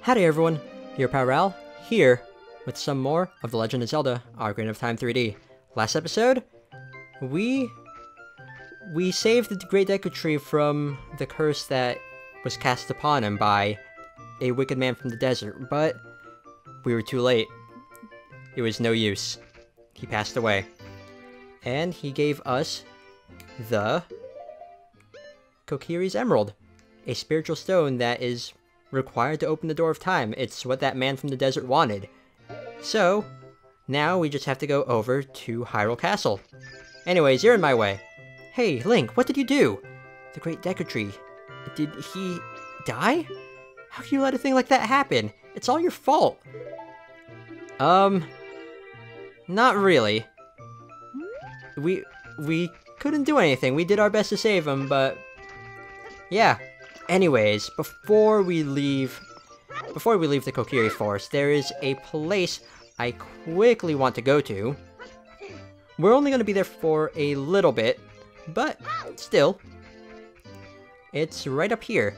Howdy everyone, here Pyral, here with some more of The Legend of Zelda, Ocarina of Time 3D. Last episode, we saved the Great Deku Tree from the curse that was cast upon him by a wicked man from the desert, but we were too late. It was no use. He passed away. And he gave us the Kokiri's Emerald, a spiritual stone that is required to open the door of time. It's what that man from the desert wanted. So, now we just have to go over to Hyrule Castle. Anyways, you're in my way. Hey, Link, what did you do? The Great Deku Tree. Did he die? How can you let a thing like that happen? It's all your fault. Not really. We couldn't do anything. We did our best to save him, but yeah. Anyways, before we leave the Kokiri Forest, there is a place I quickly want to go to. We're only going to be there for a little bit, but still. It's right up here.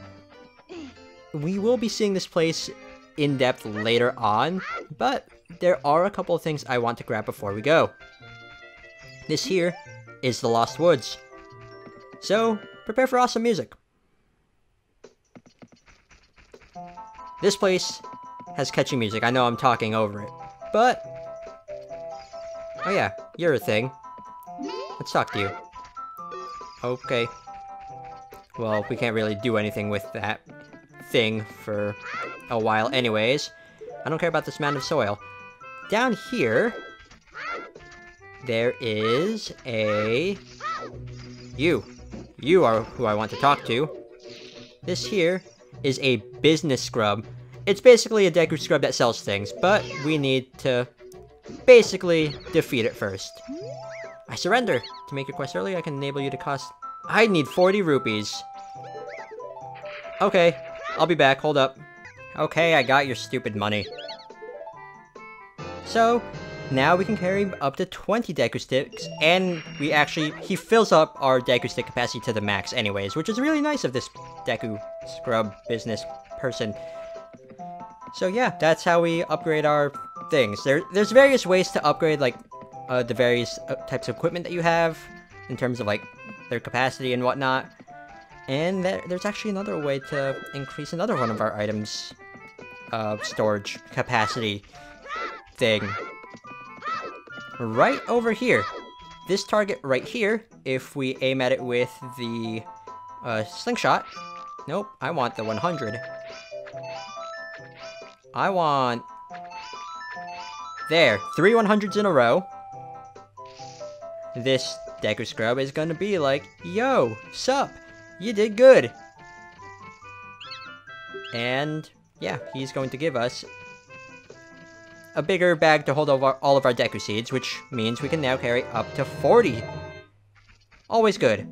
We will be seeing this place in depth later on, but there are a couple of things I want to grab before we go. This here is the Lost Woods. So, prepare for awesome music. This place has catchy music. I know I'm talking over it, but oh yeah, you're a thing. Let's talk to you. Okay. Well, we can't really do anything with that thing for a while anyways. I don't care about this mound of soil. Down here, there is a... You. You are who I want to talk to. This here is a business scrub. It's basically a Deku scrub that sells things, but we need to basically defeat it first. I surrender. To make your quest early, I can enable you to cost... I need 40 rupees. Okay, I'll be back. Hold up. Okay, I got your stupid money. So, now we can carry up to 20 Deku Sticks, and he fills up our Deku Stick capacity to the max anyways, which is really nice of this Deku Scrub business person. So yeah, that's how we upgrade our things. There's various ways to upgrade, like, the various types of equipment that you have, in terms of, like, their capacity and whatnot. And there's actually another way to increase another one of our items' storage capacity thing. Right over here. This target right here, if we aim at it with the slingshot. Nope, I want the 100. I want... There, 3 100s in a row. This Deku Scrub is gonna be like, yo, sup, you did good. And yeah, he's going to give us a bigger bag to hold all of our Deku Seeds, which means we can now carry up to 40. Always good.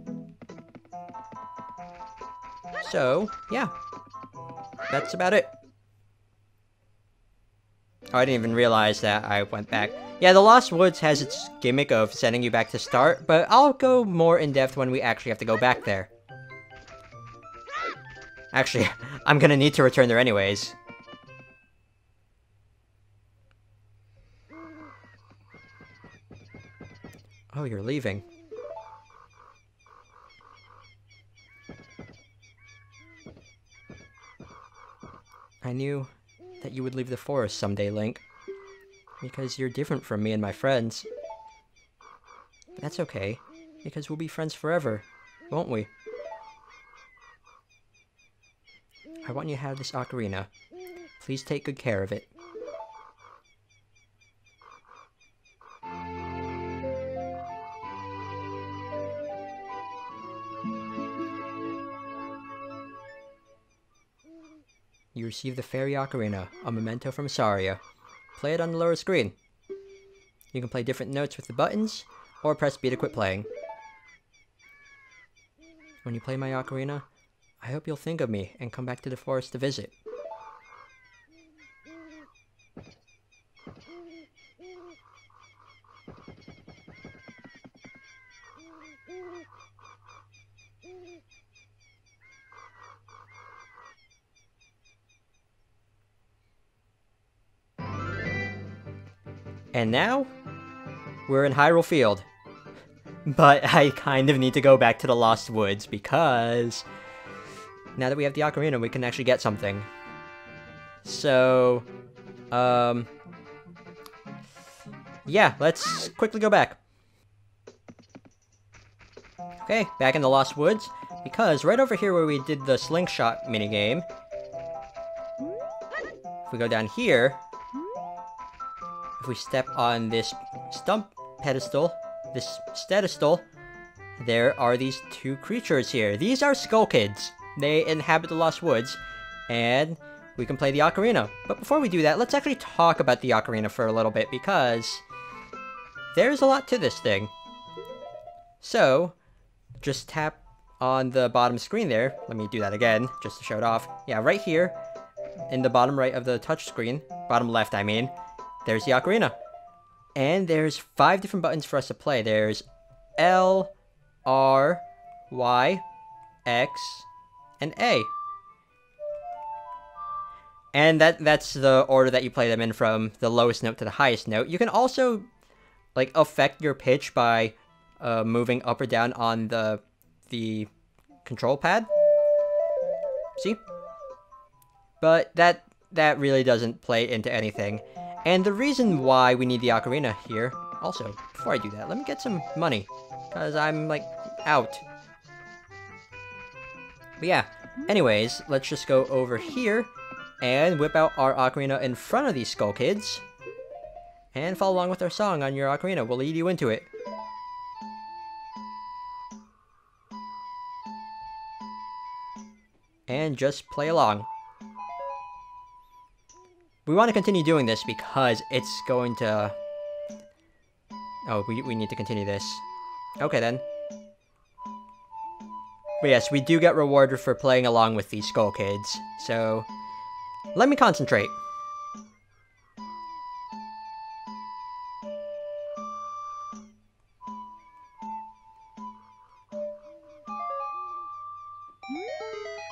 So, yeah. That's about it. Oh, I didn't even realize that I went back. Yeah, the Lost Woods has its gimmick of sending you back to start, but I'll go more in depth when we actually have to go back there. Actually, I'm gonna need to return there anyways. Oh, you're leaving. I knew that you would leave the forest someday, Link. Because you're different from me and my friends. But that's okay, because we'll be friends forever, won't we? I want you to have this ocarina. Please take good care of it. You receive the Fairy Ocarina, a memento from Saria. Play it on the lower screen. You can play different notes with the buttons, or press B to quit playing. When you play my ocarina, I hope you'll think of me and come back to the forest to visit. And now, we're in Hyrule Field. But I kind of need to go back to the Lost Woods because now that we have the Ocarina, we can actually get something. So, yeah, let's quickly go back. Okay, back in the Lost Woods, because right over here where we did the slingshot minigame, if we go down here, if we step on this stump pedestal, this stedestal, there are these two creatures here. These are Skull Kids. They inhabit the Lost Woods, and we can play the Ocarina. But before we do that, let's actually talk about the Ocarina for a little bit, because there's a lot to this thing. So, just tap on the bottom screen there. Let me do that again, just to show it off. Yeah, right here, in the bottom right of the touch screen, bottom left, I mean, there's the Ocarina. And there's 5 different buttons for us to play. There's L, R, Y, X, and A. And that's the order that you play them in, from the lowest note to the highest note. You can also, like, affect your pitch by moving up or down on the control pad. See? But that really doesn't play into anything. And the reason why we need the Ocarina here, also, before I do that, let me get some money, because I'm, like, out. But yeah, anyways, let's just go over here and whip out our Ocarina in front of these Skull Kids, and follow along with our song on your Ocarina. We'll lead you into it. And just play along. We want to continue doing this because it's going to... Oh, we need to continue this. Okay, then. But yes, we do get rewarded for playing along with these Skull Kids. So, let me concentrate.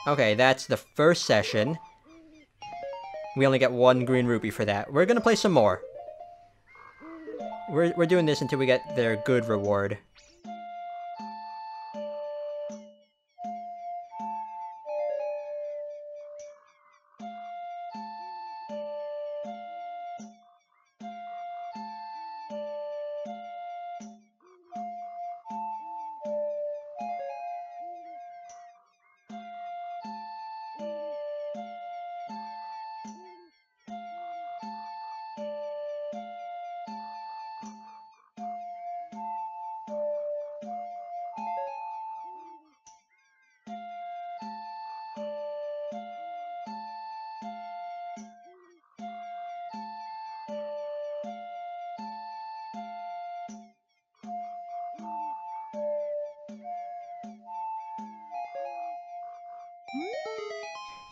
Okay, that's the first session. We only get 1 green rupee for that. We're gonna play some more. We're doing this until we get their good reward.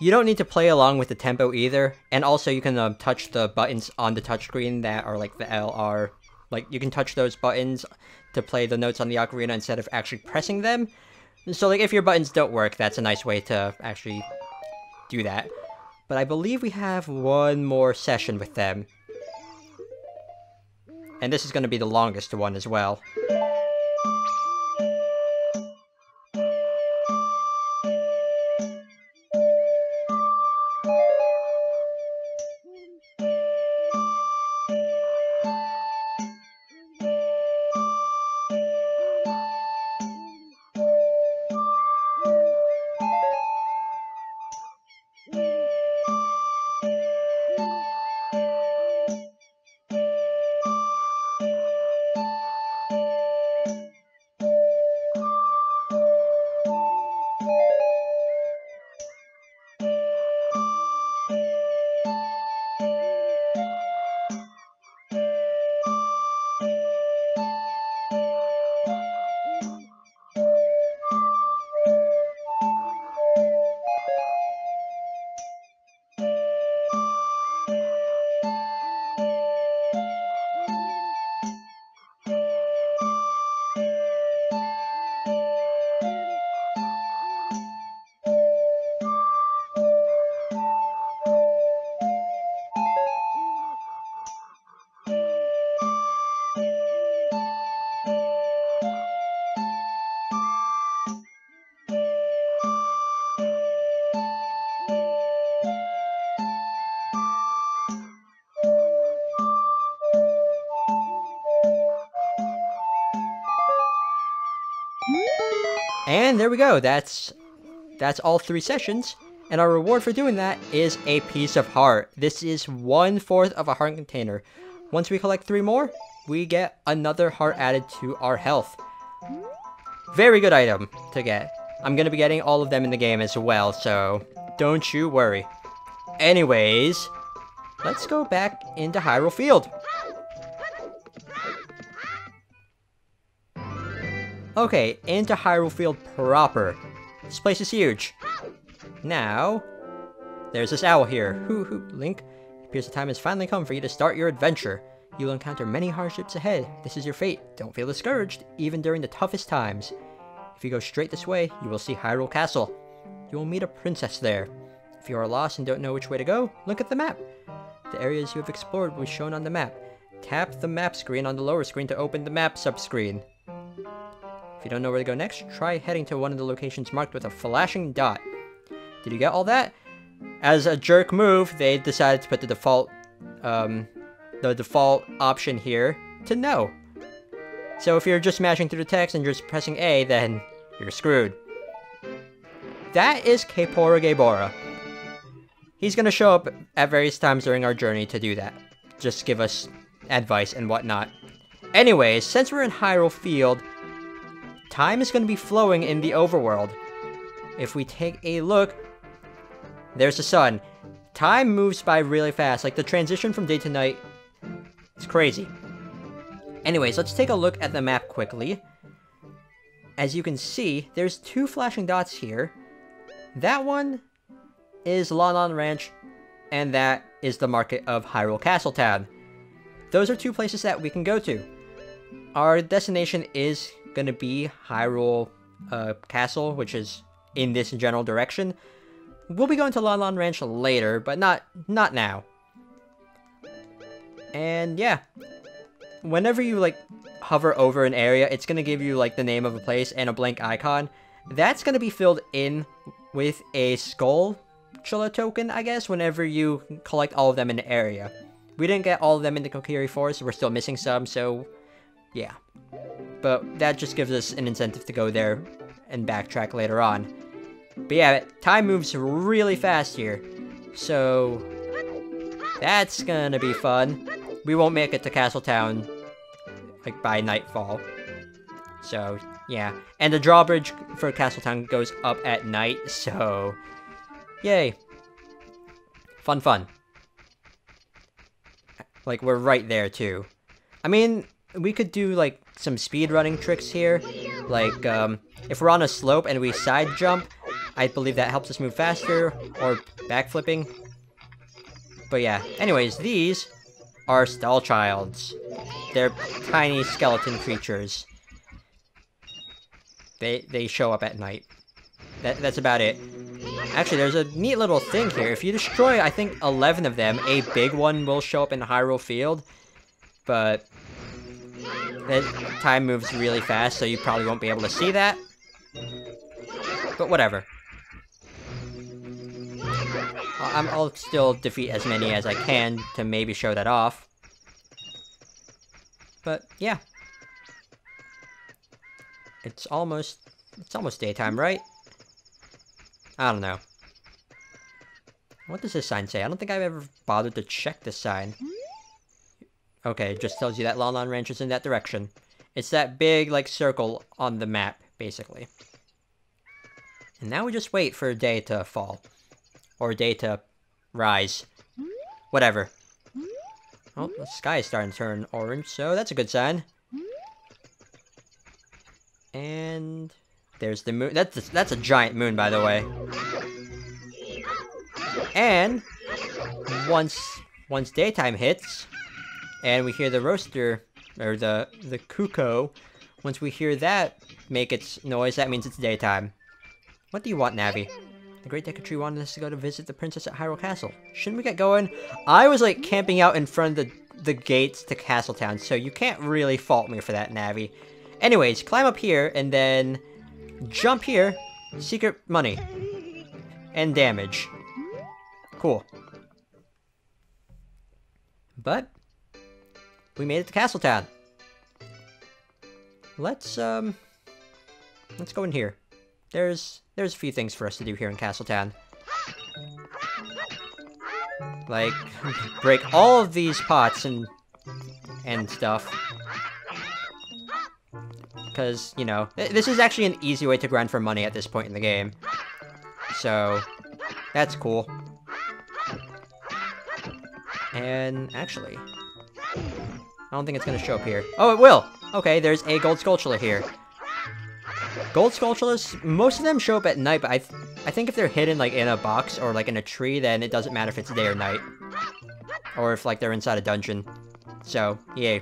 You don't need to play along with the tempo either, and also you can touch the buttons on the touchscreen that are like the L, R. Like, you can touch those buttons to play the notes on the Ocarina instead of actually pressing them. So, like, if your buttons don't work, that's a nice way to actually do that. But I believe we have 1 more session with them. And this is going to be the longest one as well. And there we go. That's all 3 sessions. And our reward for doing that is a piece of heart. This is 1/4 of a heart container. Once we collect 3 more, we get another heart added to our health. Very good item to get. I'm going to be getting all of them in the game as well, so don't you worry. Anyways, let's go back into Hyrule Field. Okay, into Hyrule Field proper. This place is huge. Now, there's this owl here. Link, it appears the time has finally come for you to start your adventure. You will encounter many hardships ahead. This is your fate. Don't feel discouraged, even during the toughest times. If you go straight this way, you will see Hyrule Castle. You will meet a princess there. If you are lost and don't know which way to go, look at the map. The areas you have explored will be shown on the map. Tap the map screen on the lower screen to open the map subscreen. If you don't know where to go next, try heading to one of the locations marked with a flashing dot. Did you get all that? As a jerk move, they decided to put the default option here to no. So if you're just mashing through the text and just pressing A, then you're screwed. That is Kaepora Gaebora. He's gonna show up at various times during our journey to do that. Just give us advice and whatnot. Anyways, since we're in Hyrule Field, time is gonna be flowing in the overworld. If we take a look, there's the sun. Time moves by really fast. Like, the transition from day to night, it's crazy. Anyways, let's take a look at the map quickly. As you can see, there's 2 flashing dots here. That one is Lon Lon Ranch, and that is the market of Hyrule Castletown. Those are 2 places that we can go to. Our destination is going to be Hyrule Castle, which is in this general direction. We'll be going to Lon Lon Ranch later, but not now. And yeah, whenever you like hover over an area, it's gonna give you like the name of a place and a blank icon. That's gonna be filled in with a Skulltula token, I guess, whenever you collect all of them in the area. We didn't get all of them in the Kokiri Forest, we're still missing some, so yeah. But that just gives us an incentive to go there and backtrack later on. But yeah, time moves really fast here, so that's gonna be fun. We won't make it to Castletown, like, by nightfall. So, yeah. And the drawbridge for Castletown goes up at night, so yay. Fun. Like, we're right there, too. I mean, we could do, like, some speedrunning tricks here. Like, if we're on a slope and we side jump, I believe that helps us move faster, or backflipping. But yeah, anyways, these are Stallchilds. They're tiny skeleton creatures. They show up at night. That's about it. Actually, there's a neat little thing here. If you destroy, I think, 11 of them, a big one will show up in Hyrule Field. But that time moves really fast, so you probably won't be able to see that. But whatever. I'll still defeat as many as I can to maybe show that off. But yeah. It's almost daytime, right? I don't know. What does this sign say? I don't think I've ever bothered to check this sign. Okay, it just tells you that Lon Lon Ranch is in that direction. It's that big, like, circle on the map, basically. And now we just wait for day to fall. Or day to rise. Whatever. Oh, the sky is starting to turn orange, so that's a good sign. And there's the moon. That's a giant moon, by the way. And once daytime hits, and we hear the rooster, or the cuckoo, once we hear that make its noise, that means it's daytime. What do you want, Navi? The Great Decatry wanted us to go to visit the princess at Hyrule Castle. Shouldn't we get going? I was, like, camping out in front of the gates to Castletown, so you can't really fault me for that, Navi. Anyways, climb up here, and then jump here. Secret money. And damage. Cool. But we made it to Castletown. Let's go in here. there's a few things for us to do here in Castletown. Like, break all of these pots and stuff. Because, you know, this is actually an easy way to grind for money at this point in the game. So, that's cool. And, actually, I don't think it's going to show up here. Oh, it will! Okay, there's a gold Skulltula here. Gold Skulltulas, most of them show up at night, but I think if they're hidden, like, in a box or, like, in a tree, then it doesn't matter if it's day or night. Or if, like, they're inside a dungeon. So, yay.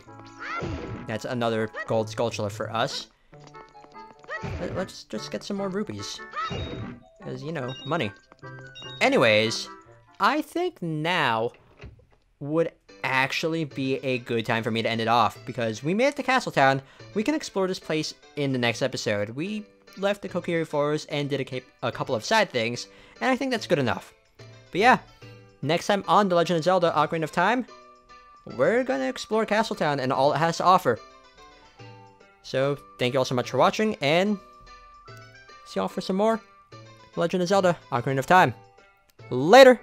That's another gold Skulltula for us. Let's just get some more rupees. Because, you know, money. Anyways, I think now would actually be a good time for me to end it off, because we made it to Castletown. We can explore this place in the next episode. We left the Kokiri Forest and did a couple of side things, and I think that's good enough. But yeah, next time on The Legend of Zelda Ocarina of Time, we're gonna explore Castletown and all it has to offer. So, thank you all so much for watching, and see y'all for some more Legend of Zelda Ocarina of Time. Later!